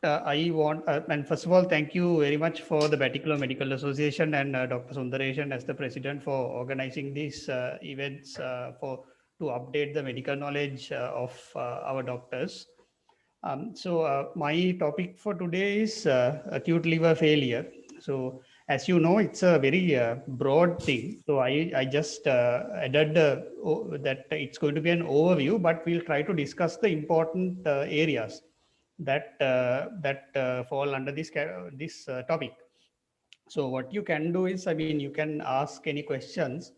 I want, and first of all, thank you very much for the Baticular Medical Association and Dr. Sundaresan as the president for organizing these events to update the medical knowledge of our doctors. My topic for today is acute liver failure. So, as you know, it's a very broad thing. So, I just added that it's going to be an overview, but we'll try to discuss the important areas that fall under this topic. So, what you can do is, I mean, you can ask any questions,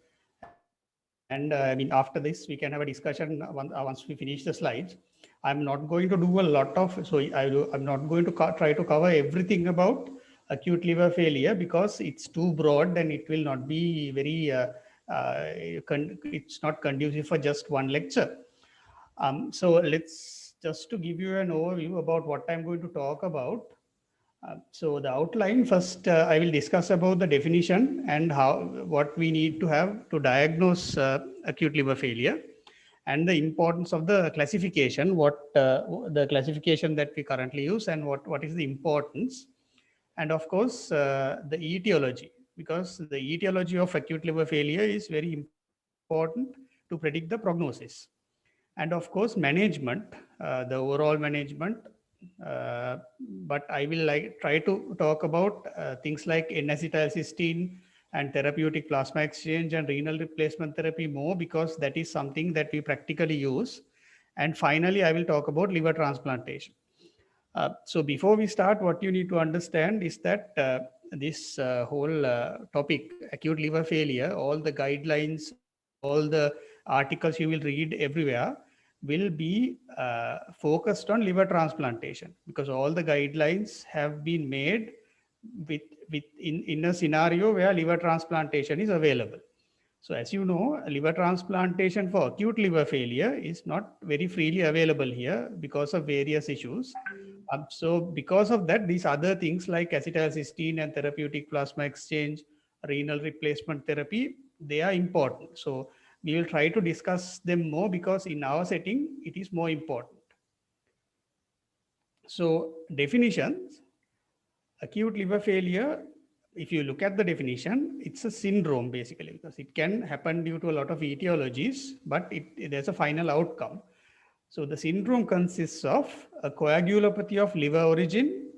and I mean, after this, we can have a discussion once we finish the slides. I'm not going to do a lot of, I'm not going to try to cover everything about acute liver failure because it's too broad and it will not be very, it's not conducive for just one lecture. So let's just to give you an overview about what I'm going to talk about. So the outline first, I will discuss about the definition and how what we need to have to diagnose acute liver failure, and the importance of the classification, what the classification that we currently use, and what is the importance, and of course the etiology, because the etiology of acute liver failure is very important to predict the prognosis, and of course management, the overall management. But I will like try to talk about things like N-acetylcysteine and therapeutic plasma exchange and renal replacement therapy more, because that is something that we practically use. And finally, I will talk about liver transplantation. So before we start, what you need to understand is that this whole topic, acute liver failure, all the guidelines, all the articles you will read everywhere will be focused on liver transplantation, because all the guidelines have been made with, in a scenario where liver transplantation is available. So as you know, liver transplantation for acute liver failure is not very freely available here because of various issues. So because of that, these other things like acetylcysteine and therapeutic plasma exchange, renal replacement therapy, they are important. So we will try to discuss them more because in our setting, it is more important. So definitions, acute liver failure, if you look at the definition, it's a syndrome basically, because it can happen due to a lot of etiologies, but there's a final outcome. So the syndrome consists of a coagulopathy of liver origin,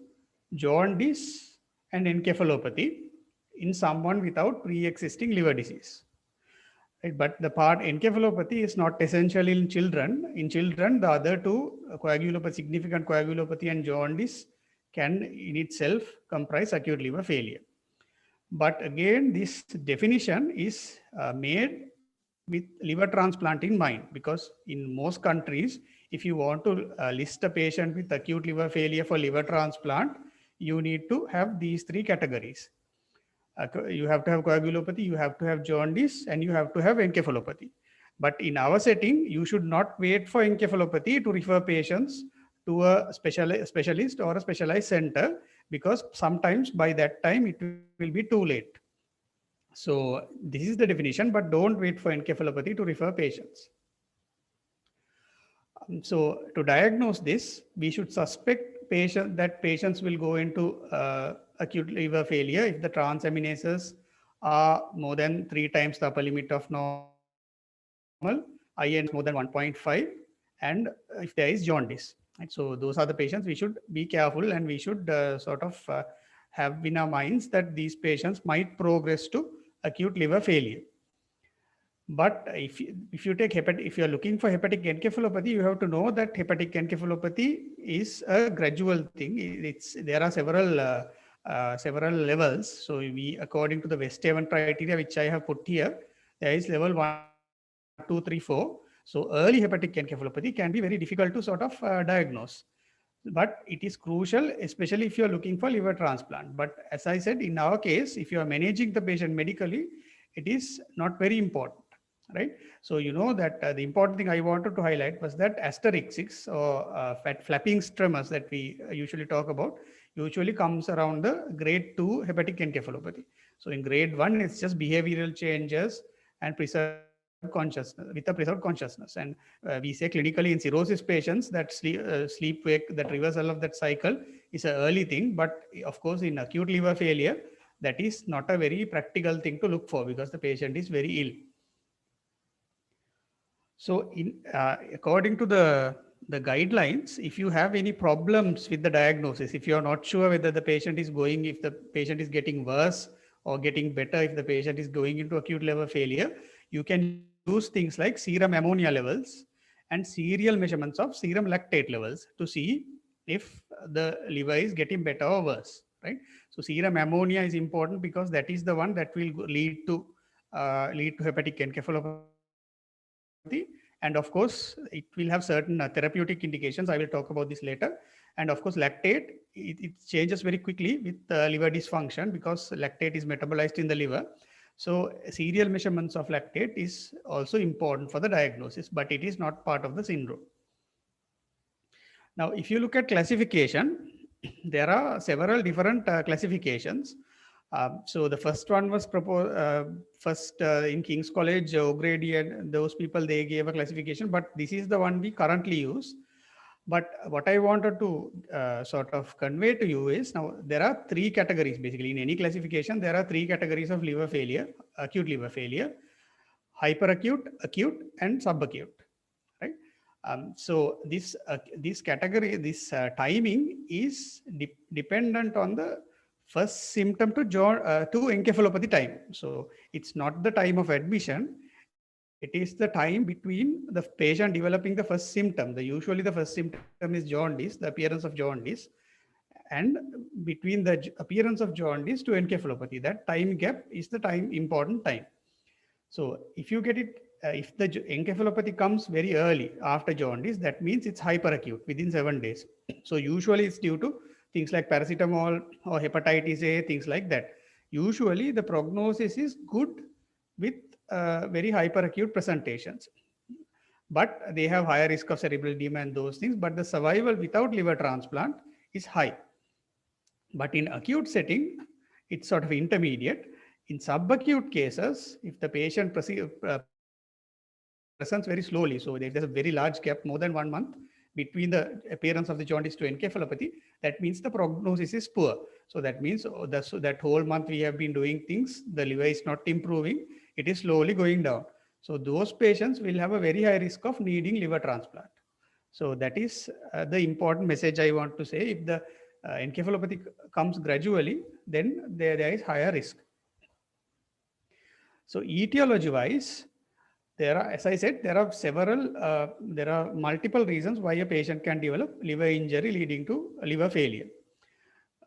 jaundice, and encephalopathy in someone without pre-existing liver disease. Right? But the part encephalopathy is not essential in children. In children, the other two, coagulopathy, significant coagulopathy and jaundice, can in itself comprise acute liver failure. But again, this definition is made with liver transplant in mind, because in most countries, if you want to list a patient with acute liver failure for liver transplant, you need to have these three categories. You have to have coagulopathy, you have to have jaundice, and you have to have encephalopathy. But in our setting, you should not wait for encephalopathy to refer patients to a specialist or a specialized center, because sometimes by that time it will be too late. So this is the definition, but don't wait for encephalopathy to refer patients. So to diagnose this, we should suspect that patients will go into acute liver failure if the transaminases are more than 3 times the upper limit of normal, IN more than 1.5, and if there is jaundice. Right? So those are the patients we should be careful, and we should have in our minds that these patients might progress to acute liver failure. But if you take if you are looking for hepatic encephalopathy, you have to know that hepatic encephalopathy is a gradual thing. There are several levels. So we, according to the Westhaven criteria, which I have put here, there is level 1, 2, 3, 4. So early hepatic encephalopathy can be very difficult to sort of diagnose. But it is crucial, especially if you are looking for liver transplant. But as I said, in our case, if you are managing the patient medically, it is not very important, right? So you know that the important thing I wanted to highlight was that asterisk or flapping tremors that we usually talk about usually comes around the grade 2 hepatic encephalopathy. So in grade 1, it's just behavioral changes and preservation of consciousness, with a preserved consciousness. And we say clinically in cirrhosis patients that sleep wake, that reversal of that cycle is an early thing. But of course, in acute liver failure, that is not a very practical thing to look for because the patient is very ill. So, according to the guidelines, if you have any problems with the diagnosis, if you are not sure whether the patient is going, if the patient is getting worse or getting better, if the patient is going into acute liver failure, you can use things like serum ammonia levels and serial measurements of serum lactate levels to see if the liver is getting better or worse, right? So, serum ammonia is important because that is the one that will lead to hepatic encephalopathy. And of course, it will have certain therapeutic indications. I will talk about this later. And of course, lactate, it changes very quickly with liver dysfunction because lactate is metabolized in the liver. So serial measurements of lactate is also important for the diagnosis, but it is not part of the syndrome. Now, if you look at classification, there are several different classifications. So the first one was proposed in King's College, O'Grady and those people, they gave a classification, but this is the one we currently use. But what I wanted to sort of convey to you is, now there are three categories basically in any classification. There are three categories of liver failure: acute liver failure, hyperacute, acute, and subacute. Right. So this category, this timing is dependent on the first symptom to encephalopathy time. So it's not the time of admission. It is the time between the patient developing the first symptom. Usually the first symptom is jaundice, the appearance of jaundice, and between the appearance of jaundice to encephalopathy, that time gap is the important time. So if you get it, if the encephalopathy comes very early after jaundice, that means it's hyperacute within 7 days. So usually it's due to things like paracetamol or hepatitis A, things like that. Usually the prognosis is good with very hyperacute presentations, but they have higher risk of cerebral edema and those things. But the survival without liver transplant is high. But in acute setting, it's sort of intermediate. In subacute cases, if the patient presents very slowly, so if there's a very large gap, more than 1 month between the appearance of the jaundice to encephalopathy, that means the prognosis is poor. So that means that whole month we have been doing things, the liver is not improving, it is slowly going down. So those patients will have a very high risk of needing liver transplant. So that is the important message I want to say. If the encephalopathy comes gradually, then there is higher risk. So etiology wise, there are, as I said, there are multiple reasons why a patient can develop liver injury leading to liver failure.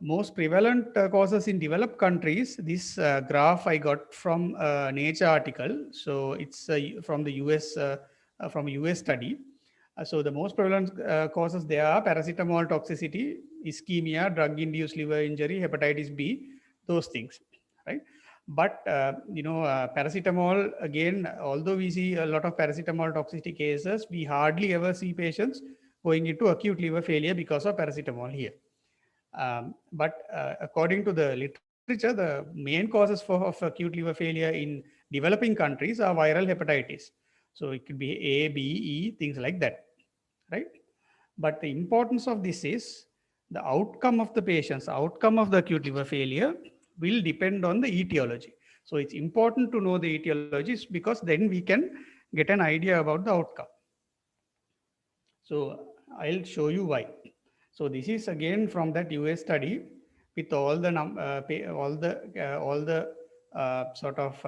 Most prevalent causes in developed countries, this graph I got from a Nature article. So it's from the from a US study. So the most prevalent causes there are paracetamol toxicity, ischemia, drug-induced liver injury, hepatitis B, those things, right? But paracetamol, again, although we see a lot of paracetamol toxicity cases, we hardly ever see patients going into acute liver failure because of paracetamol here. But according to the literature, the main causes of acute liver failure in developing countries are viral hepatitis. So it could be A, B, E, things like that, right? But the importance of this is the outcome of the patient's outcome of the acute liver failure will depend on the etiology. So it's important to know the etiologies because then we can get an idea about the outcome. So I'll show you why. So this is again from that US study with all the sort of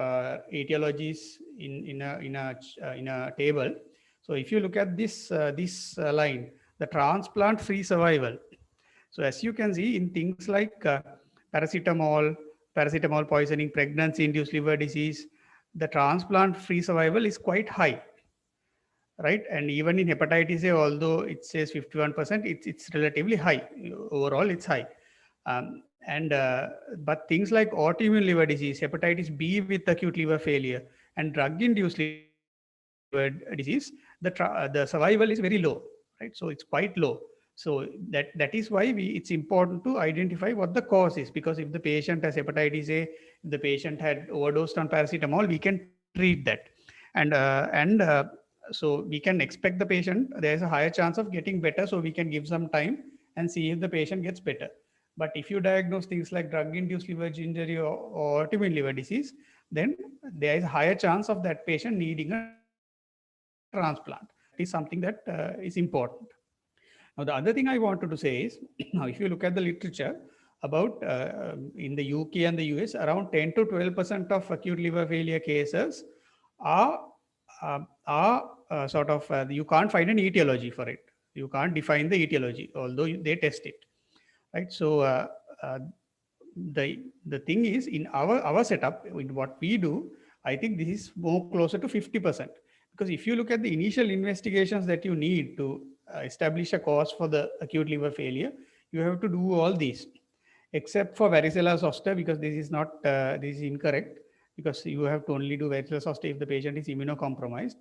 etiologies in a table. So if you look at this line, the transplant-free survival. So as you can see in things like paracetamol poisoning, pregnancy-induced liver disease, the transplant-free survival is quite high, right? And even in hepatitis A, although it says 51%, it's relatively high. Overall, it's high. But things like autoimmune liver disease, hepatitis B with acute liver failure, and drug-induced liver disease, the survival is very low, right? So it's quite low. So that is why it's important to identify what the cause is, because if the patient has hepatitis A, if the patient had overdosed on paracetamol, we can treat that. And so we can expect the patient, there's a higher chance of getting better, so we can give some time and see if the patient gets better. But if you diagnose things like drug-induced liver injury or autoimmune liver disease, then there is a higher chance of that patient needing a transplant. Is something that is important. Now, the other thing I wanted to say is, now if you look at the literature about in the UK and the US, around 10 to 12% of acute liver failure cases are sort of you can't find an etiology for it. You can't define the etiology, although they test it, right? So uh, the thing is, in our setup, in what we do, I think this is more closer to 50%, because if you look at the initial investigations that you need to establish a cause for the acute liver failure, you have to do all these, except for varicella zoster, because this is not this is incorrect, because you have to only do varicella zoster if the patient is immunocompromised.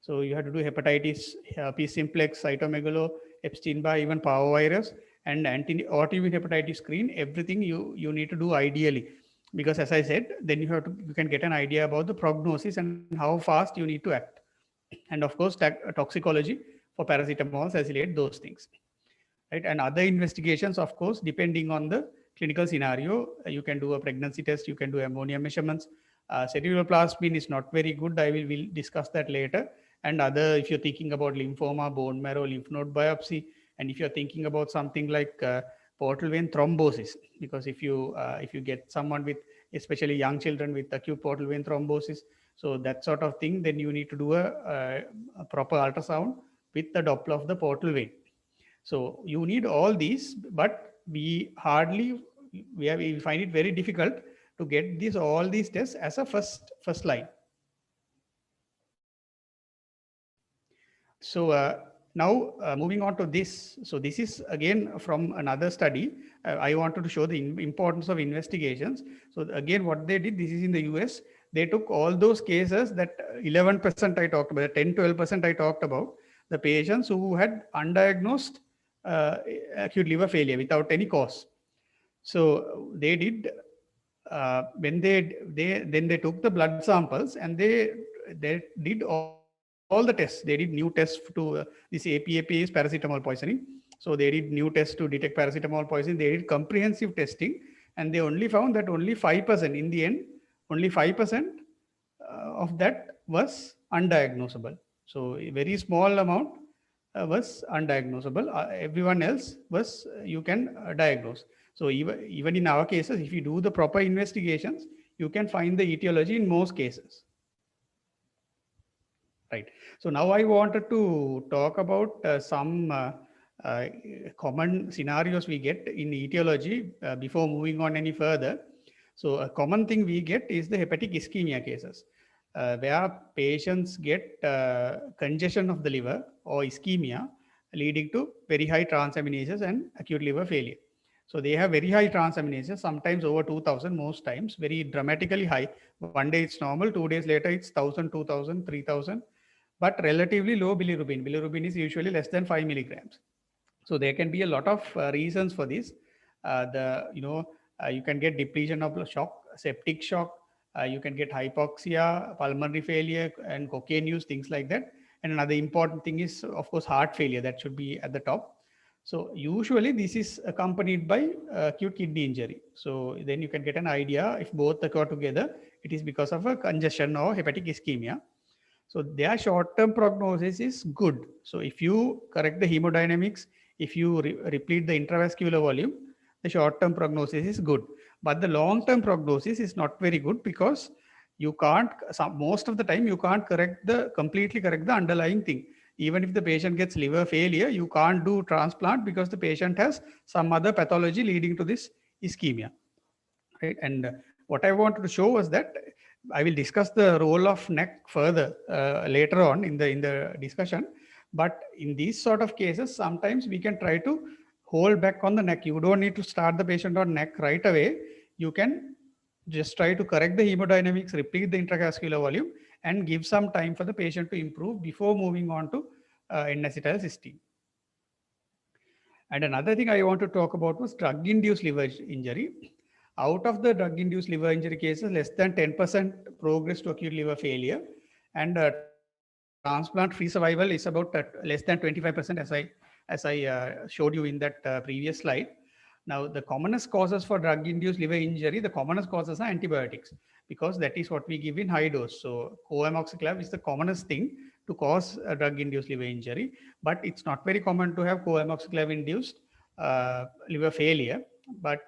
So you have to do hepatitis, P simplex, cytomegalo, Epstein-Barr, even parvovirus, and autoimmune hepatitis screen. Everything you need to do ideally, because as I said, then you can get an idea about the prognosis and how fast you need to act, and of course toxicology for paracetamol, salicylate, those things, right? And other investigations, of course, depending on the clinical scenario, you can do a pregnancy test, you can do ammonia measurements. Ceruloplasmin is not very good. Will discuss that later. And other, if you're thinking about lymphoma, bone marrow, lymph node biopsy, and if you're thinking about something like portal vein thrombosis, because if you get someone with, especially young children with acute portal vein thrombosis, so that sort of thing, then you need to do a proper ultrasound with the Doppler of the portal vein. So you need all these, but we find it very difficult to get all these tests as a first line. So now moving on to this. So this is again from another study. I wanted to show the importance of investigations. So again, what they did, this is in the US. They took all those cases, that 11% I talked about, 10-12% I talked about, the patients who had undiagnosed uh, acute liver failure without any cause. So they did when then they took the blood samples, and they did all the tests. They did new tests to this APAP is paracetamol poisoning. So they did new tests to detect paracetamol poisoning. They did comprehensive testing, and they only found that only 5% in the end, only 5% of that was undiagnosable. So a very small amount was undiagnosable. Everyone else was you can diagnose. So even in our cases, if you do the proper investigations, you can find the etiology in most cases. Right. So now I wanted to talk about some uh, common scenarios we get in etiology before moving on any further. So a common thing we get is the hepatic ischemia cases, where patients get congestion of the liver or ischemia, leading to very high transaminases and acute liver failure. So they have very high transaminases, sometimes over 2000, most times very dramatically high. One day it's normal, 2 days later it's 1000, 2000, 3000, but relatively low bilirubin. Bilirubin is usually less than 5 milligrams. So there can be a lot of reasons for this. You can get depletion of shock, septic shock. You can get hypoxia, pulmonary failure, and cocaine use, things like that. And another important thing is, of course, heart failure. That should be at the top. So usually this is accompanied by acute kidney injury. So then you can get an idea, if both occur together, it is because of a congestion or hepatic ischemia. So their short-term prognosis is good. So if you correct the hemodynamics, if you replete the intravascular volume, the short-term prognosis is good. But the long-term prognosis is not very good, because you can't, most of the time you can't completely correct the underlying thing. Even if the patient gets liver failure, you can't do transplant because the patient has some other pathology leading to this ischemia. Right? And what I wanted to show was that I will discuss the role of neck further later on in the discussion. But in these sort of cases, sometimes we can try to hold back on the neck. You don't need to start the patient on neck right away. You can just try to correct the hemodynamics, replete the intravascular volume, and give some time for the patient to improve before moving on to N-acetylcysteine. And another thing I want to talk about was drug-induced liver injury. Out of the drug-induced liver injury cases, less than 10% progress to acute liver failure. and transplant-free survival is about less than 25%, as I showed you in that previous slide. Now, the commonest causes for drug-induced liver injury, the commonest causes are antibiotics, because that is what we give in high dose. So, co-amoxiclav is the commonest thing to cause a drug-induced liver injury, but it's not very common to have co-amoxiclav-induced liver failure. But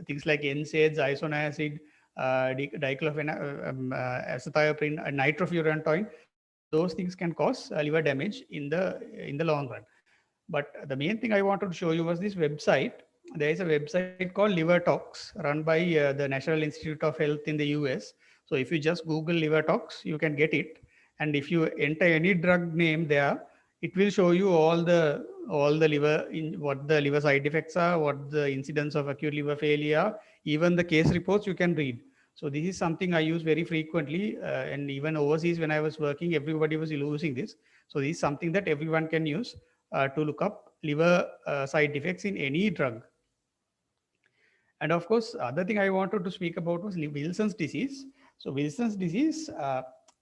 things like NSAIDs, isoniazid, azathioprine, nitrofurantoin, those things can cause liver damage in the long run. But the main thing I wanted to show you was this website. There is a website called LiverTalks run by the National Institute of Health in the US. So if you just Google LiverTalks, you can get it. And if you enter any drug name there, it will show you all the liver in what the liver side effects are, what the incidence of acute liver failure, even the case reports you can read. So this is something I use very frequently, and even overseas when I was working, everybody was using this. So this is something that everyone can use to look up liver side effects in any drug. And of course, other thing I wanted to speak about was Wilson's disease. So Wilson's disease,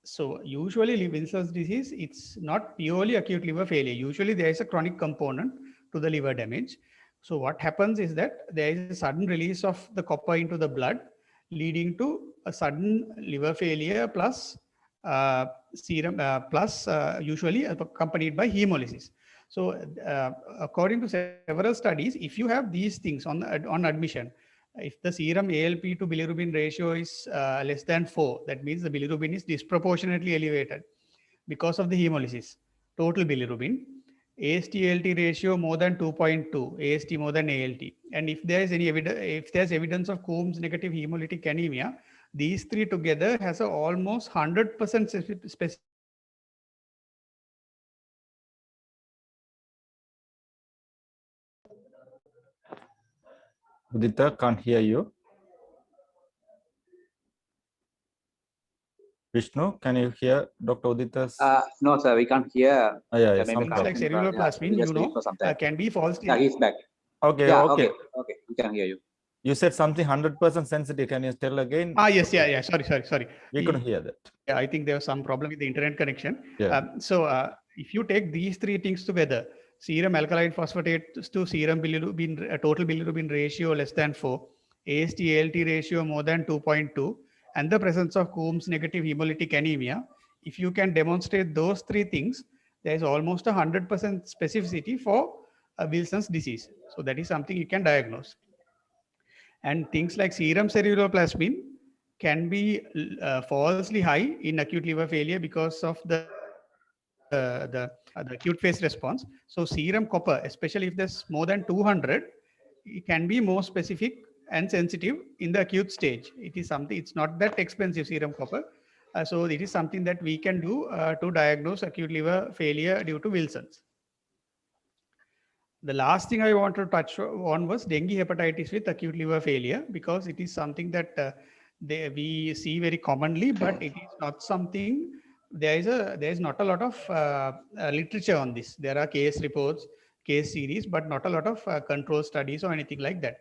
so usually Wilson's disease, it's not purely acute liver failure. Usually there is a chronic component to the liver damage. So what happens is that there is a sudden release of the copper into the blood, leading to a sudden liver failure plus serum plus usually accompanied by hemolysis. So according to several studies, if you have these things on admission, if the serum ALP to bilirubin ratio is less than 4, that means the bilirubin is disproportionately elevated because of the hemolysis, total bilirubin. AST-ALT ratio more than 2.2, AST more than ALT. And if there is any evidence, if there's evidence of Coombs negative hemolytic anemia, these three together has a almost 100% specificity. Udita, can't hear you. Vishnu, can you hear Dr. Udita's? No, sir, we can't hear. Yeah, Things like ceruloplasmin, can be false. Yeah, he's back. Okay, Yeah, okay. Okay, we can hear you. You said something 100% sensitive. Can you tell again? Yes, yeah. Sorry. We couldn't hear that. Yeah, I think there was some problem with the internet connection. Yeah. If you take these three things together, serum alkaline phosphatase to serum bilirubin, total bilirubin ratio less than 4, AST-ALT ratio more than 2.2, and the presence of Coombs negative hemolytic anemia, if you can demonstrate those three things, there is almost 100% specificity for Wilson's disease. So that is something you can diagnose. And things like serum ceruloplasmin can be falsely high in acute liver failure because of the acute phase response. So serum copper, especially if there's more than 200, it can be more specific and sensitive in the acute stage. It is something, it's not that expensive, serum copper. So it is something that we can do to diagnose acute liver failure due to Wilson's. The last thing I want to touch on was dengue hepatitis with acute liver failure, because it is something that we see very commonly, but it is not something, there is not a lot of literature on this. There are case reports, case series, but not a lot of control studies or anything like that.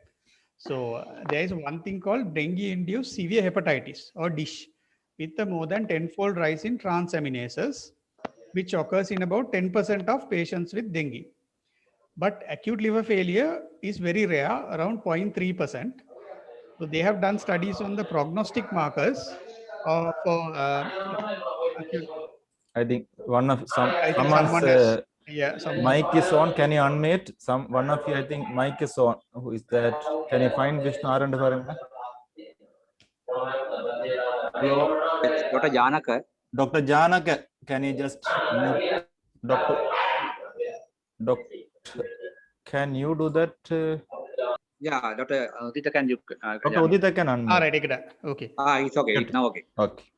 So there is one thing called dengue-induced severe hepatitis, or DISH, with a more than 10-fold rise in transaminases, which occurs in about 10% of patients with dengue. But acute liver failure is very rare, around 0.3%. So they have done studies on the prognostic markers for acute. I think someone's someone. Mic is on. Can you unmute? One of you, I think, mic is on. Who is that? Can you find Vishnu Aranda? Hello, it's Dr. Janaka. Dr. Janaka, can you just mute? Doctor, can you do that? Yeah, Dr. Udita, can you? Dr. Udita can unmute. All right, okay. It's okay. It's now okay.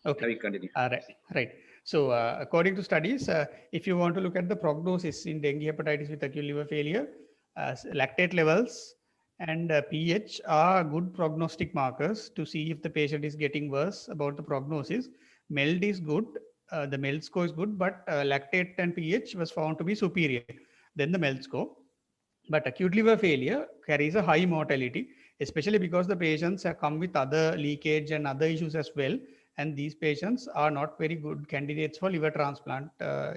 Okay. We continue. All right. So according to studies, if you want to look at the prognosis in dengue hepatitis with acute liver failure, lactate levels and pH are good prognostic markers to see if the patient is getting worse about the prognosis. MELD is good. The MELD score is good, but lactate and pH was found to be superior than the MELD score. But acute liver failure carries a high mortality, especially because the patients have come with other leakage and other issues as well. And these patients are not very good candidates for liver transplant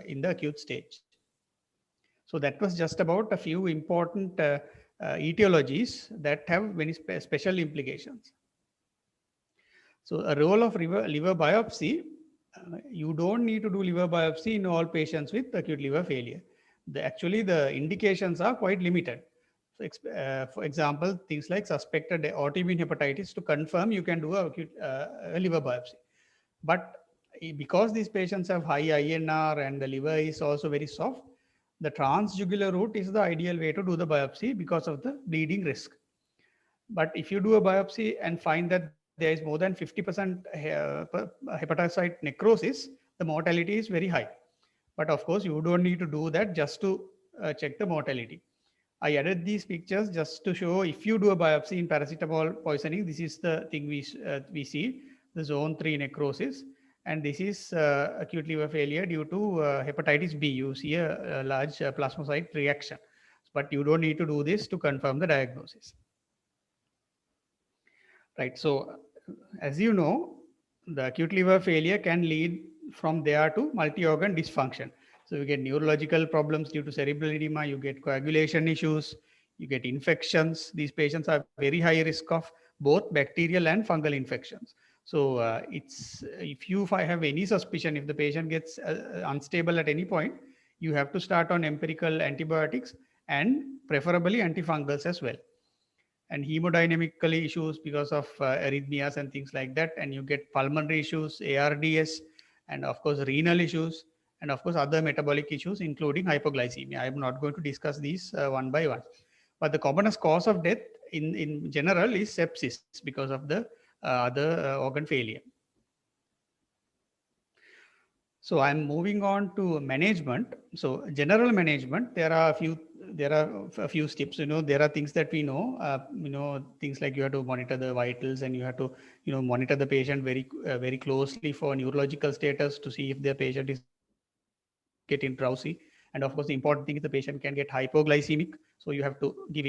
in the acute stage. So that was just about a few important etiologies that have very special implications. So a role of liver biopsy, you don't need to do liver biopsy in all patients with acute liver failure. Actually, the indications are quite limited. So, for example, things like suspected autoimmune hepatitis, to confirm, you can do a liver biopsy. But because these patients have high INR and the liver is also very soft, the transjugular route is the ideal way to do the biopsy because of the bleeding risk. But if you do a biopsy and find that there is more than 50% hepatocyte necrosis, the mortality is very high. But of course, you don't need to do that just to check the mortality. I added these pictures just to show if you do a biopsy in paracetamol poisoning, this is the thing we see, the zone 3 necrosis. And this is acute liver failure due to hepatitis B. You see a large plasmacyte reaction. But you don't need to do this to confirm the diagnosis. Right. So, as you know, the acute liver failure can lead from there to multi-organ dysfunction. So you get neurological problems due to cerebral edema, you get coagulation issues, you get infections. These patients are very high risk of both bacterial and fungal infections. So if you have any suspicion, if the patient gets unstable at any point, you have to start on empirical antibiotics and preferably antifungals as well. And hemodynamically issues because of arrhythmias and things like that. And you get pulmonary issues, ARDS, and of course renal issues, and of course other metabolic issues, including hypoglycemia. I am not going to discuss these one by one. But the commonest cause of death in general is sepsis because of the other organ failure. So I'm moving on to management. So general management, there are a few steps. There are things that we know. Things like you have to monitor the vitals, and you have to monitor the patient very closely for neurological status to see if the patient is getting drowsy. And of course, the important thing is the patient can get hypoglycemic. So you have to give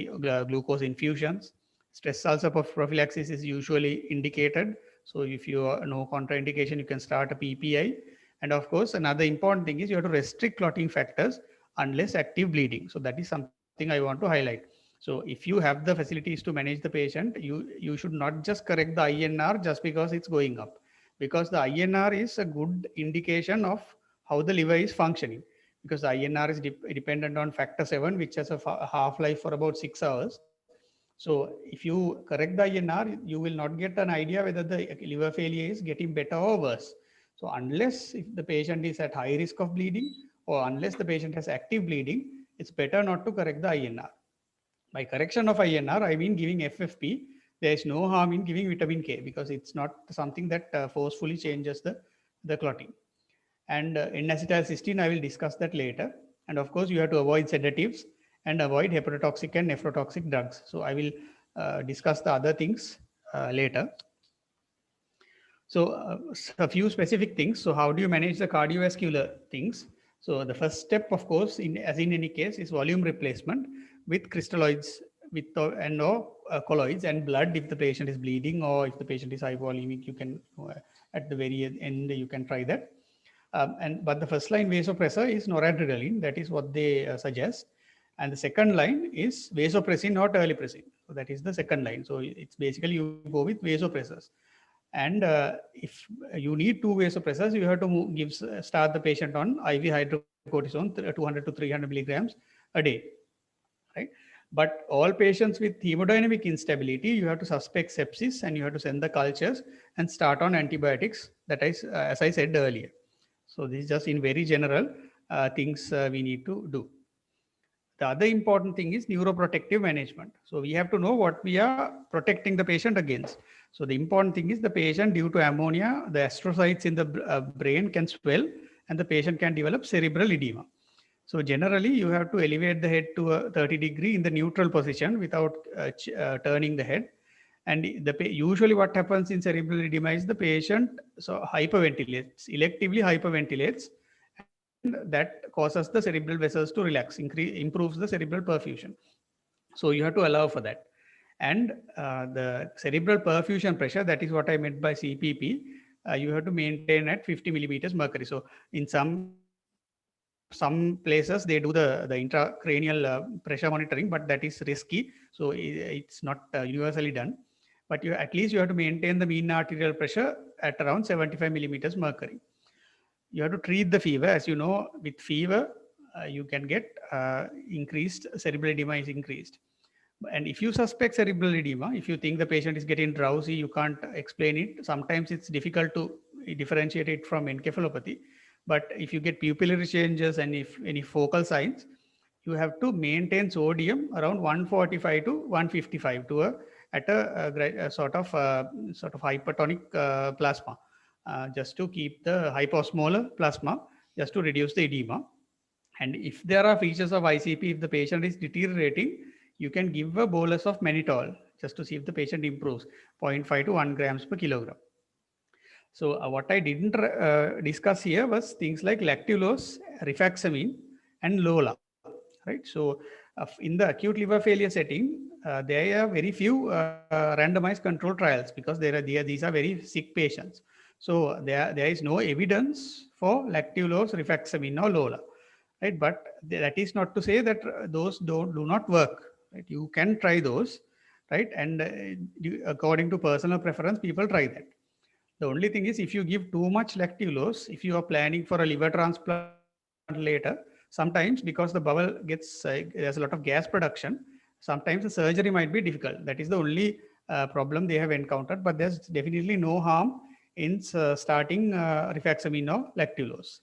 glucose infusions. Stress ulcer prophylaxis is usually indicated. So if you know contraindication, you can start a PPI. And of course, another important thing is you have to restrict clotting factors unless active bleeding. So that is something I want to highlight. So if you have the facilities to manage the patient, you should not just correct the INR just because it's going up, because the INR is a good indication of how the liver is functioning, because the INR is dependent on factor 7, which has a half-life for about 6 hours. So if you correct the INR, you will not get an idea whether the liver failure is getting better or worse. So unless if the patient is at high risk of bleeding, or unless the patient has active bleeding, it's better not to correct the INR. By correction of INR, I mean giving FFP. There is no harm in giving vitamin K because it's not something that forcefully changes the clotting. And N-acetylcysteine, I will discuss that later. And of course, you have to avoid sedatives and avoid hepatotoxic and nephrotoxic drugs. So I will discuss the other things later. So a few specific things. So how do you manage the cardiovascular things? So the first step, of course, as in any case, is volume replacement with crystalloids or colloids and blood if the patient is bleeding, or if the patient is hypovolemic, you can at the very end you can try that. But the first line vasopressor is noradrenaline. That is what they suggest. And the second line is vasopressin or terlipressin. So that is the second line. So it's basically you go with vasopressors. And if you need 2 vasopressors, you have to start the patient on IV hydrocortisone 200 to 300 milligrams a day, right? But all patients with hemodynamic instability, you have to suspect sepsis and you have to send the cultures and start on antibiotics. That is, as I said earlier. So this is just in very general things we need to do. The other important thing is neuroprotective management. So we have to know what we are protecting the patient against. So the important thing is the patient, due to ammonia, the astrocytes in the brain can swell and the patient can develop cerebral edema. So generally you have to elevate the head to a 30-degree in the neutral position without turning the head. And usually what happens in cerebral edema is the patient hyperventilates, electively hyperventilates, and that causes the cerebral vessels to relax, improves the cerebral perfusion. So you have to allow for that. And the cerebral perfusion pressure, that is what I meant by CPP, you have to maintain at 50 millimeters mercury. So in some places they do the intracranial pressure monitoring, but that is risky. So it's not universally done. But at least you have to maintain the mean arterial pressure at around 75 millimeters mercury. You have to treat the fever. As you know, with fever, you can get increased cerebral edema is increased. And if you suspect cerebral edema, if you think the patient is getting drowsy, you can't explain it. Sometimes it's difficult to differentiate it from encephalopathy. But if you get pupillary changes and if any focal signs, you have to maintain sodium around 145 to 155 to a sort of hypertonic plasma, just to keep the hyposmolar plasma, just to reduce the edema. And if there are features of ICP, if the patient is deteriorating, you can give a bolus of mannitol just to see if the patient improves, 0.5 to 1 grams per kilogram. So what I didn't discuss here was things like lactulose, rifaximin, and LOLA, right? So in the acute liver failure setting, there are very few randomized control trials because these are very sick patients. So there is no evidence for lactulose, rifaximin, or LOLA, right? But that is not to say that those do not work, right? You can try those, right? And according to personal preference, people try that. The only thing is, if you give too much lactulose, if you are planning for a liver transplant later, sometimes because the bowel gets, there's a lot of gas production, sometimes the surgery might be difficult. That is the only problem they have encountered, but there's definitely no harm in starting rifaximin or lactulose.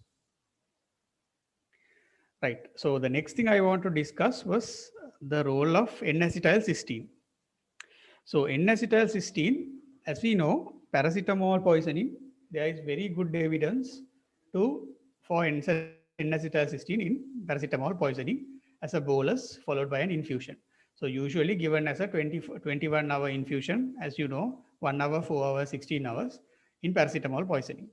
Right. So the next thing I want to discuss was the role of N-acetylcysteine. So N-acetylcysteine, as we know, paracetamol poisoning, there is very good evidence for N-acetylcysteine in paracetamol poisoning as a bolus followed by an infusion. So usually given as a 21-hour infusion, as you know, 1 hour, 4 hours, 16 hours in paracetamol poisoning.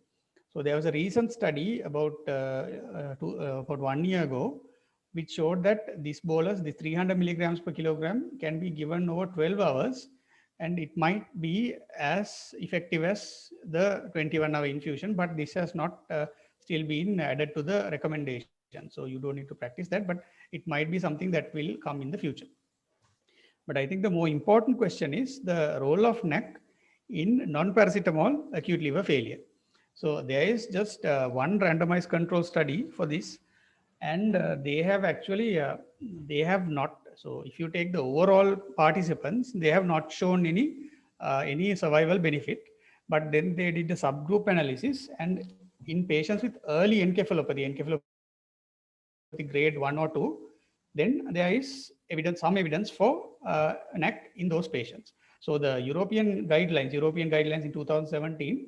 So there was a recent study about 1 year ago, which showed that this bolus, the 300 milligrams per kilogram, can be given over 12 hours, and it might be as effective as the 21-hour infusion, but this has not still been added to the recommendation. So you don't need to practice that, but it might be something that will come in the future. But I think the more important question is the role of NAC in non-paracetamol acute liver failure. So there is just one randomized control study for this, and they have actually, they have not, so if you take the overall participants, they have not shown any survival benefit, but then they did a subgroup analysis, and in patients with early encephalopathy grade 1 or 2, then there is some evidence for NAC in those patients. So the European guidelines in 2017,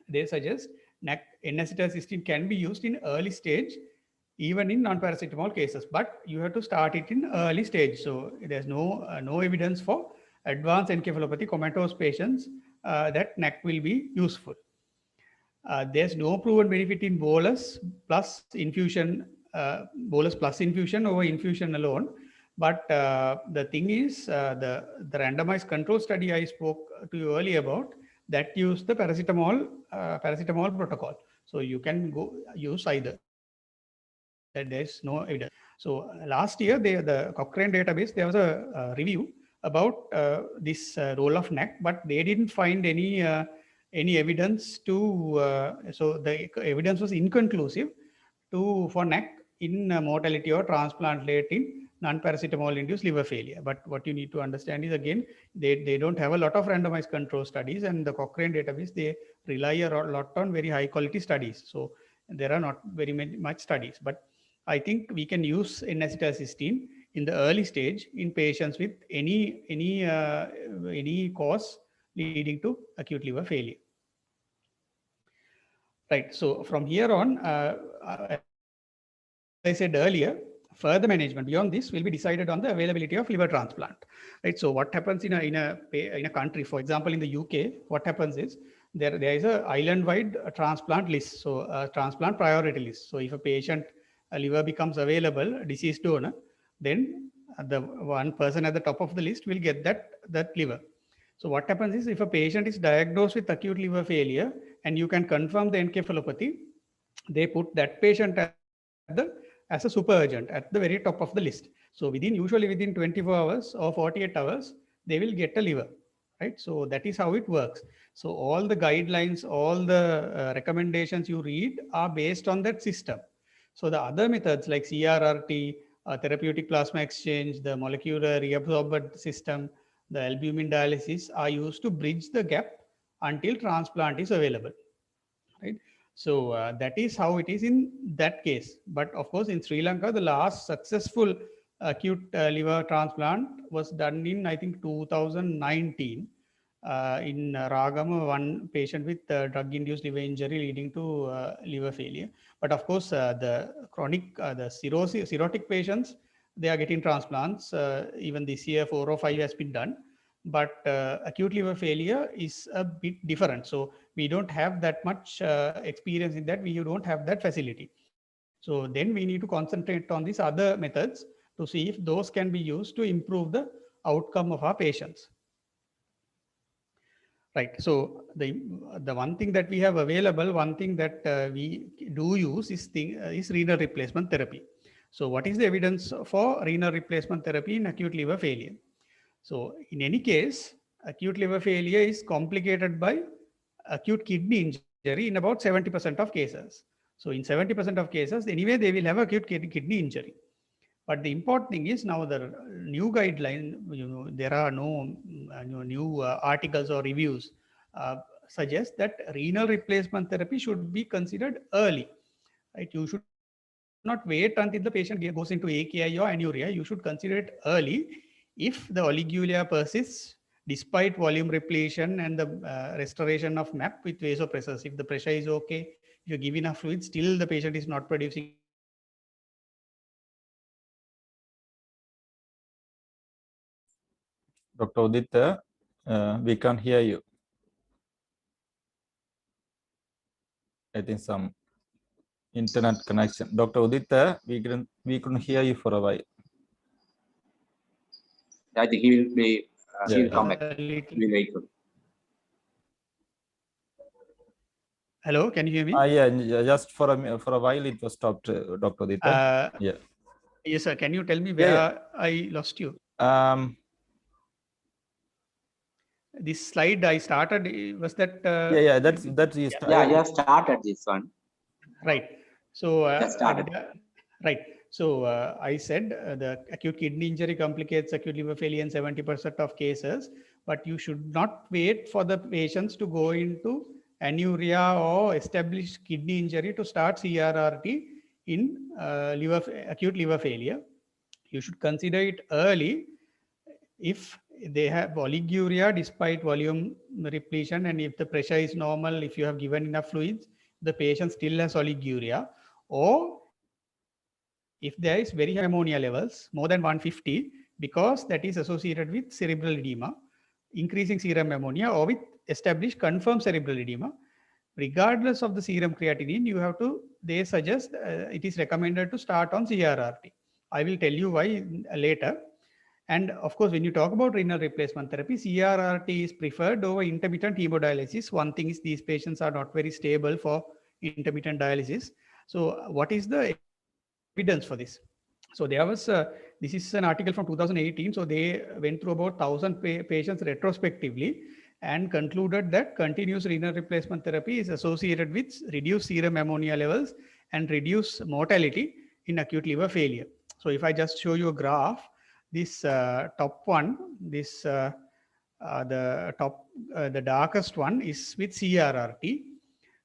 they suggest N-acetylcysteine can be used in early stage, even in non-paracetamol cases, but you have to start it in early stage. So there's no evidence for advanced encephalopathy comatose patients that NAC will be useful. There's no proven benefit in bolus plus infusion over infusion alone. But the thing is, the randomized control study I spoke to you earlier about, that used the paracetamol protocol. So you can go use either. That there's no evidence. So last year, the Cochrane database, there was a review about this role of NAC, but they didn't find any evidence to. So the evidence was inconclusive for NAC in mortality or transplant rate in non-paracetamol induced liver failure. But what you need to understand is, again, they don't have a lot of randomized control studies, and the Cochrane database, they rely a lot on very high quality studies. So there are not very much studies, but I think we can use N-acetylcysteine in the early stage in patients with any cause leading to acute liver failure. Right. So from here on, I said earlier, further management beyond this will be decided on the availability of liver transplant. Right. So what happens in a country, for example, in the UK, what happens is there is a island-wide transplant list. So a transplant priority list. So if a liver becomes available, a deceased donor, then the one person at the top of the list will get that liver. So what happens is if a patient is diagnosed with acute liver failure and you can confirm the encephalopathy, they put that patient as a super urgent at the very top of the list. So usually within 24 hours or 48 hours, they will get a liver, right? So that is how it works. So all the guidelines, all the recommendations you read are based on that system. So the other methods like CRRT, therapeutic plasma exchange, the molecular reabsorbed system, the albumin dialysis are used to bridge the gap until transplant is available, right? So that is how it is in that case. But of course, in Sri Lanka, the last successful acute liver transplant was done in, I think, 2019 in Ragama, one patient with drug-induced liver injury leading to liver failure. But of course, the chronic, the cirrhotic patients, they are getting transplants. Even this year, 4 or 5 has been done. But acute liver failure is a bit different. So we don't have that much experience in that. We don't have that facility. So then we need to concentrate on these other methods to see if those can be used to improve the outcome of our patients. Right. So the one thing that we have available, one thing that we do use is renal replacement therapy. So what is the evidence for renal replacement therapy in acute liver failure? So in any case, acute liver failure is complicated by acute kidney injury in about 70% of cases. So in 70% of cases, anyway, they will have acute kidney injury. But the important thing is now the new guideline, there are no new articles or reviews suggest that renal replacement therapy should be considered early. Right? You should not wait until the patient goes into AKI or anuria. You should consider it early if the oliguria persists despite volume repletion and the restoration of MAP with vasopressors. If the pressure is okay, if you give enough fluid, still the patient is not producing. Dr. Udita, we can't hear you. I think some internet connection. Dr. Udita, we couldn't hear you for a while. I think he will be. He will come back. We'll wait for. Hello, can you hear me? Yeah, just for a while it was stopped, Dr. Udita. Yeah. Yes, sir. Can you tell me where I lost you? This slide I started, was that? That's you Yeah, you have started this one. Right. So, started. right. So I said the acute kidney injury complicates acute liver failure in 70% of cases, but you should not wait for the patients to go into anuria or established kidney injury to start CRRT in acute liver failure. You should consider it early if they have oliguria despite volume repletion, and if the pressure is normal, if you have given enough fluids, the patient still has oliguria, or if there is very high ammonia levels, more than 150, because that is associated with cerebral edema, increasing serum ammonia, or with established confirmed cerebral edema. Regardless of the serum creatinine, you have to, they suggest it is recommended to start on CRRT. I will tell you why later. And of course, when you talk about renal replacement therapy, CRRT is preferred over intermittent hemodialysis. One thing is these patients are not very stable for intermittent dialysis. So what is the evidence for this? So there was, this is an article from 2018. So they went through about 1,000 patients retrospectively and concluded that continuous renal replacement therapy is associated with reduced serum ammonia levels and reduced mortality in acute liver failure. So if I just show you a graph, this top one, this the darkest one is with CRRT.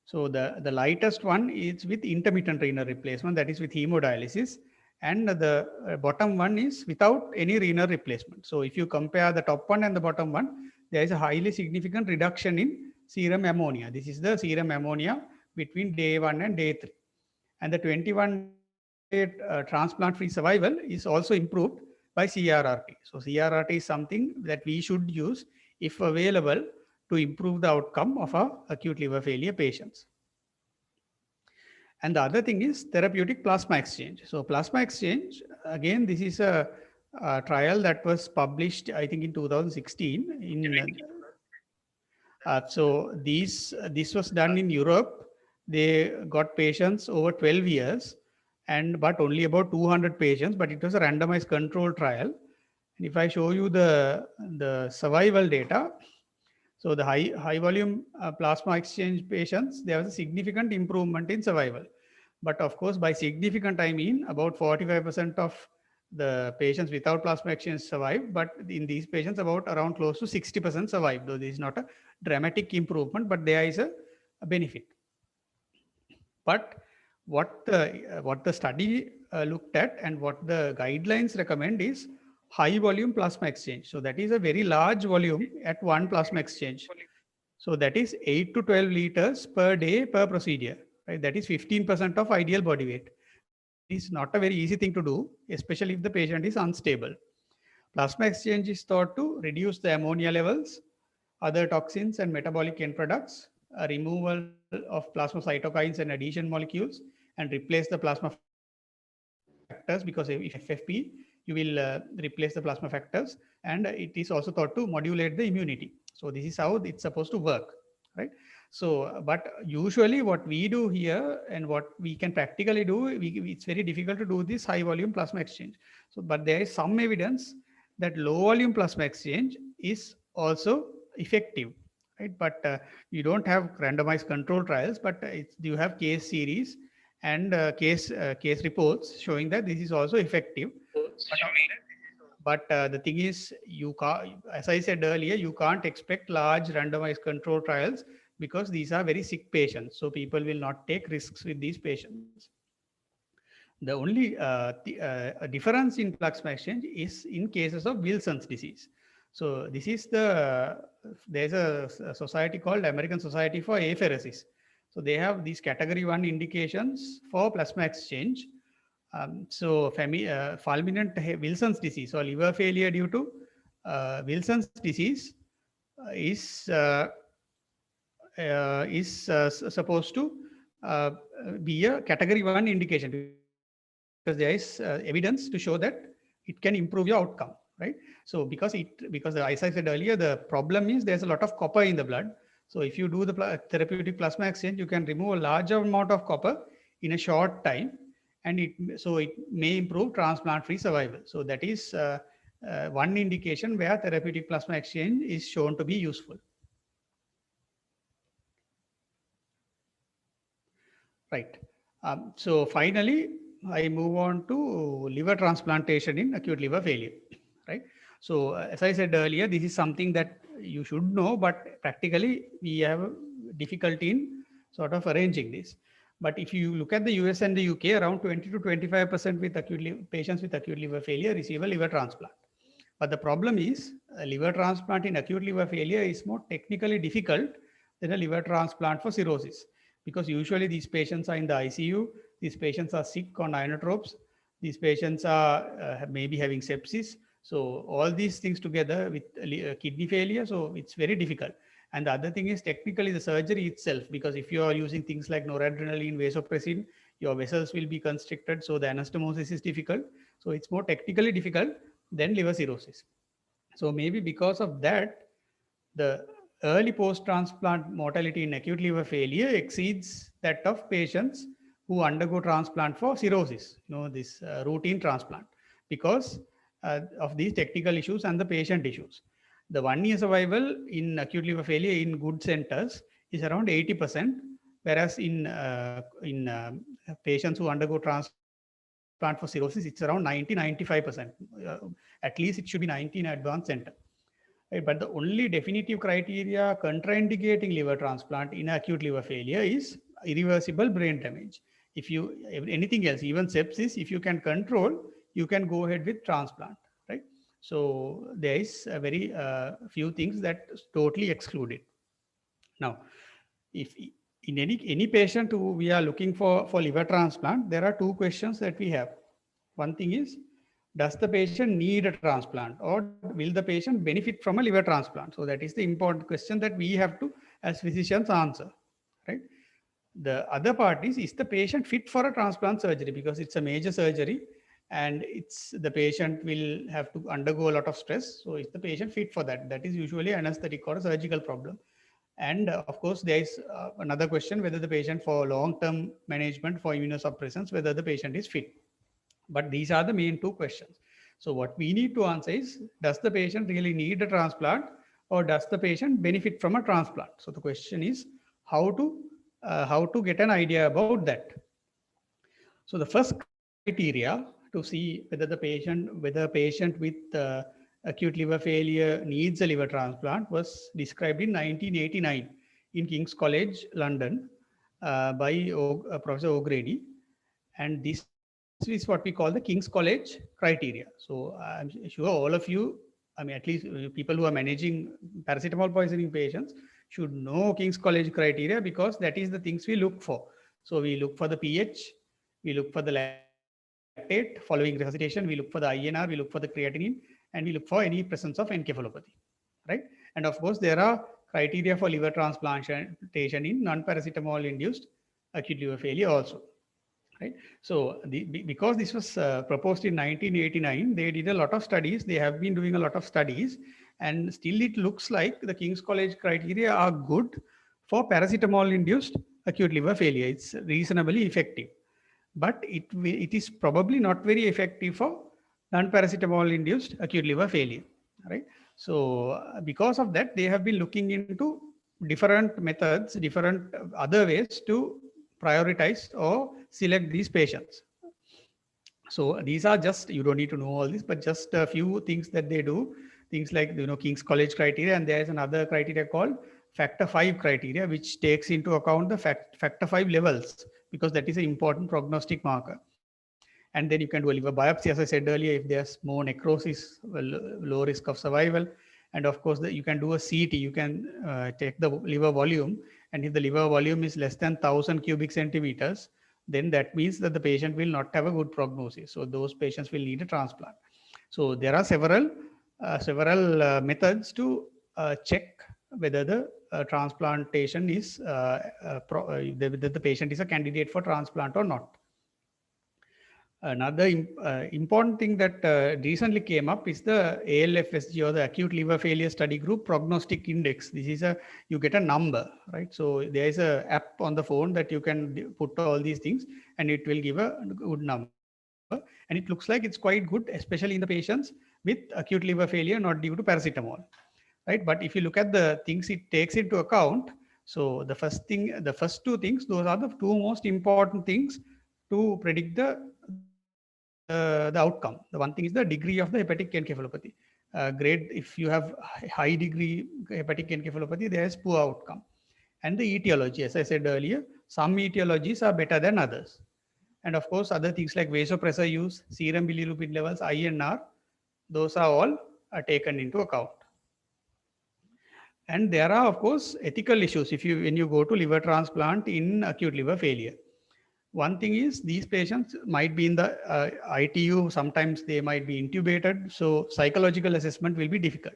So the lightest one is with intermittent renal replacement, that is with hemodialysis, and the bottom one is without any renal replacement. So if you compare the top one and the bottom one, there is a highly significant reduction in serum ammonia. This is the serum ammonia between day 1 and day 3. And the 21-day transplant-free survival is also improved by CRRT. So CRRT is something that we should use if available to improve the outcome of our acute liver failure patients. And the other thing is therapeutic plasma exchange. So plasma exchange, again, this is a trial that was published, I think, in 2016 in So this was done in Europe. They got patients over 12 years, but only about 200 patients. But it was a randomized control trial. And if I show you the survival data, so the high volume plasma exchange patients, there was a significant improvement in survival. But of course, by significant, I mean about 45% of the patients without plasma exchange survived. But in these patients, about around close to 60% survived. Though this is not a dramatic improvement, but there is a benefit. But what the study looked at and what the guidelines recommend is high volume plasma exchange. So that is a very large volume at one plasma exchange. So that is 8 to 12 liters per day per procedure. Right? That is 15% of ideal body weight. It's not a very easy thing to do, especially if the patient is unstable. Plasma exchange is thought to reduce the ammonia levels, other toxins and metabolic end products, a removal of plasma cytokines and adhesion molecules, and replace the plasma factors, because if FFP, you will replace the plasma factors, and it is also thought to modulate the immunity. So this is how it's supposed to work, right? So, but usually what we do here and what we can practically do, it's very difficult to do this high volume plasma exchange. So, but there is some evidence that low volume plasma exchange is also effective, right? But you don't have randomized control trials, but you have case series and case reports showing that this is also effective. But the thing is, you can't, as I said earlier, you can't expect large randomized control trials because these are very sick patients. So people will not take risks with these patients. The only difference in plasma exchange is in cases of Wilson's disease. So this is there's a society called American Society for Apheresis. So they have these category 1 indications for plasma exchange. So fulminant Wilson's disease or liver failure due to Wilson's disease is supposed to be a category 1 indication, because there is evidence to show that it can improve your outcome, right? So because as I said earlier, the problem is there's a lot of copper in the blood. So if you do the therapeutic plasma exchange, you can remove a large amount of copper in a short time, and it may improve transplant-free survival. So that is one indication where therapeutic plasma exchange is shown to be useful. Right. So finally, I move on to liver transplantation in acute liver failure. Right. So as I said earlier, this is something that you should know, but practically we have difficulty in sort of arranging this. But if you look at the US and the UK, around 20 to 25% with patients with acute liver failure receive a liver transplant. But the problem is a liver transplant in acute liver failure is more technically difficult than a liver transplant for cirrhosis, because usually these patients are in the ICU, these patients are sick on inotropes, these patients are maybe having sepsis. So all these things together with kidney failure, so it's very difficult. And the other thing is technically the surgery itself, because if you are using things like noradrenaline, vasopressin, your vessels will be constricted, so the anastomosis is difficult. So it's more technically difficult than liver cirrhosis. So maybe because of that, the early post-transplant mortality in acute liver failure exceeds that of patients who undergo transplant for cirrhosis, this routine transplant, because of these technical issues and the patient issues. The 1 year survival in acute liver failure in good centers is around 80%, whereas in patients who undergo transplant for cirrhosis, it's around 90-95%. At least it should be 90 in advanced center. Right? But the only definitive criteria contraindicating liver transplant in acute liver failure is irreversible brain damage. If anything else, even sepsis, if you can control, you can go ahead with transplant, right? So there is a very few things that totally excluded. Now, if in any patient who we are looking for liver transplant, there are two questions that we have. One thing is, does the patient need a transplant, or will the patient benefit from a liver transplant? So that is the important question that we have to, as physicians, answer, right? The other part is the patient fit for a transplant surgery, because it's a major surgery and the patient will have to undergo a lot of stress. So is the patient fit for that? That is usually anesthetic or a surgical problem. And of course, there is another question whether the patient for long-term management for immunosuppressants, whether the patient is fit. But these are the main two questions. So what we need to answer is, does the patient really need a transplant, or does the patient benefit from a transplant? So the question is how to get an idea about that. So the first criteria to see whether a patient with acute liver failure needs a liver transplant was described in 1989 in King's College, London, by Professor O'Grady. And this is what we call the King's College criteria. So I'm sure all of you, I mean, at least people who are managing paracetamol poisoning patients should know King's College criteria, because that is the things we look for. So we look for the pH, we look for the lactate following resuscitation, we look for the INR, we look for the creatinine, and we look for any presence of encephalopathy, right? And of course, there are criteria for liver transplantation in non-paracetamol induced acute liver failure also. Right. So because this was proposed in 1989, they did a lot of studies. They have been doing a lot of studies, and still it looks like the King's College criteria are good for paracetamol-induced acute liver failure. It's reasonably effective, but it is probably not very effective for non-paracetamol-induced acute liver failure. Right. So because of that, they have been looking into different methods, different other ways to prioritize or select these patients. So these are just, you don't need to know all this, but just a few things that they do. Things like, King's College criteria, and there is another criteria called factor 5 criteria, which takes into account the factor 5 levels, because that is an important prognostic marker. And then you can do a liver biopsy, as I said earlier, if there's more necrosis, low risk of survival. And of course, you can do a CT, you can take the liver volume, and if the liver volume is less than 1000 cubic centimeters, then that means that the patient will not have a good prognosis. So those patients will need a transplant. So there are several methods to check whether the transplantation is whether the patient is a candidate for transplant or not. Another important thing that recently came up is the ALFSG, or the Acute Liver Failure Study Group Prognostic Index. This is you get a number, right? So there is a app on the phone that you can put all these things, and it will give a good number. And it looks like it's quite good, especially in the patients with acute liver failure not due to paracetamol, right? But if you look at the things it takes into account, so the first two things, those are the two most important things to predict the outcome. The one thing is the degree of the hepatic encephalopathy. Grade, if you have high degree hepatic encephalopathy, there is poor outcome. And the etiology, as I said earlier, some etiologies are better than others. And of course, other things like vasopressor use, serum bilirubin levels, INR, those are all taken into account. And there are, of course, ethical issues when you go to liver transplant in acute liver failure. One thing is, these patients might be in the ITU, sometimes they might be intubated, so psychological assessment will be difficult.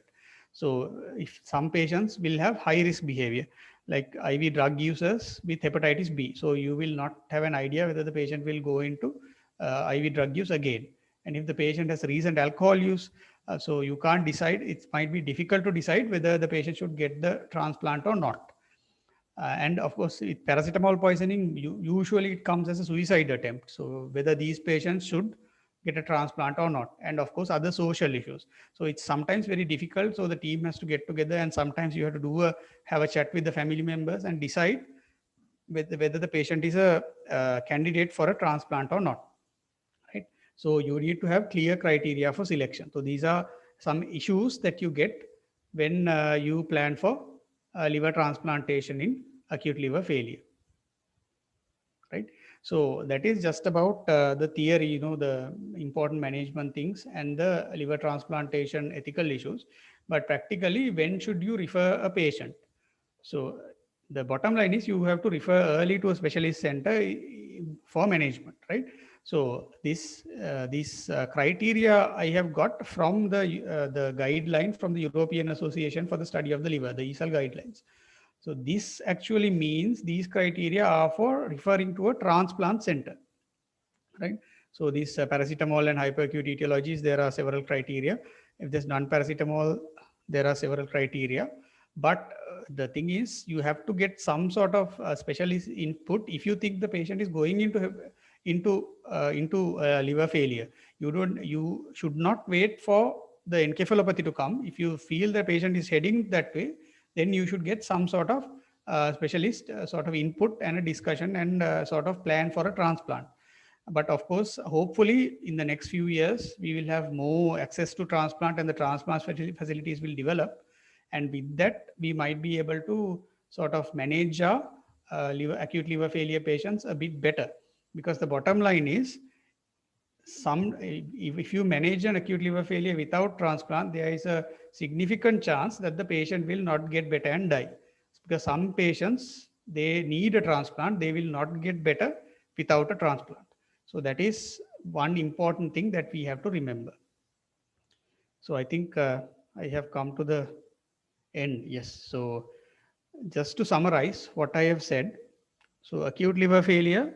So if some patients will have high risk behavior, like IV drug users with hepatitis B, so you will not have an idea whether the patient will go into IV drug use again. And if the patient has recent alcohol use, so you can't decide, it might be difficult to decide whether the patient should get the transplant or not. And of course, paracetamol poisoning, usually it comes as a suicide attempt. So whether these patients should get a transplant or not. And of course, other social issues. So it's sometimes very difficult. So the team has to get together, and sometimes you have to have a chat with the family members and decide whether the patient is a candidate for a transplant or not. Right. So you need to have clear criteria for selection. So these are some issues that you get when you plan for liver transplantation in acute liver failure. Right. So that is just about the theory, the important management things and the liver transplantation ethical issues. But practically, when should you refer a patient? So the bottom line is, you have to refer early to a specialist center for management, right? So these criteria I have got from the guidelines from the European Association for the Study of the Liver, the EASL guidelines. So this actually means these criteria are for referring to a transplant center, right? So these paracetamol and hyperacute etiologies, there are several criteria. If there's non-paracetamol, there are several criteria. But the thing is, you have to get some sort of specialist input. If you think the patient is going into liver failure, you should not wait for the encephalopathy to come. If you feel the patient is heading that way, then you should get some sort of specialist sort of input and a discussion and sort of plan for a transplant. But of course, hopefully in the next few years, we will have more access to transplant and the transplant facilities will develop. And with that, we might be able to sort of manage our acute liver failure patients a bit better. Because the bottom line is, if you manage an acute liver failure without transplant, there is a significant chance that the patient will not get better and die. Because some patients, they need a transplant, they will not get better without a transplant. So that is one important thing that we have to remember. So I think I have come to the end. Yes. So just to summarize what I have said. So acute liver failure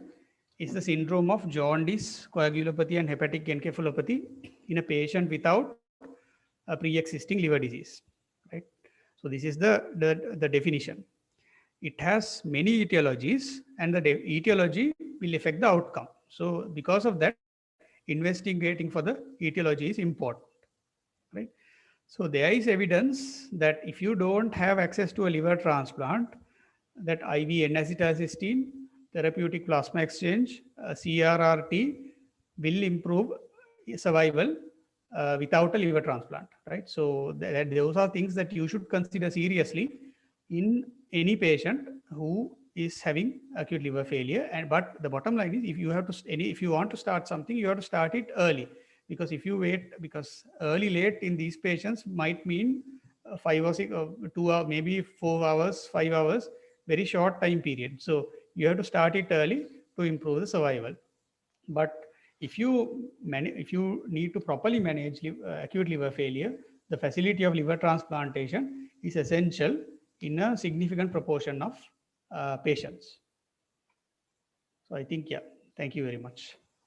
is the syndrome of jaundice, coagulopathy, and hepatic encephalopathy in a patient without a pre-existing liver disease. Right. So this is the definition. It has many etiologies, and the etiology will affect the outcome. So because of that, investigating for the etiology is important. Right. So there is evidence that if you don't have access to a liver transplant, that IV N-acetylcysteine, therapeutic plasma exchange, CRRT will improve survival without a liver transplant, right? So those are things that you should consider seriously in any patient who is having acute liver failure. And but the bottom line is, if you want to start something, you have to start it early. Because if you wait, because early late in these patients might mean 5 or 6 or 2 hours, maybe 4 hours, 5 hours, very short time period. So you have to start it early to improve the survival. But if you need to properly manage acute liver failure, the facility of liver transplantation is essential in a significant proportion of patients. So I think, yeah, thank you very much.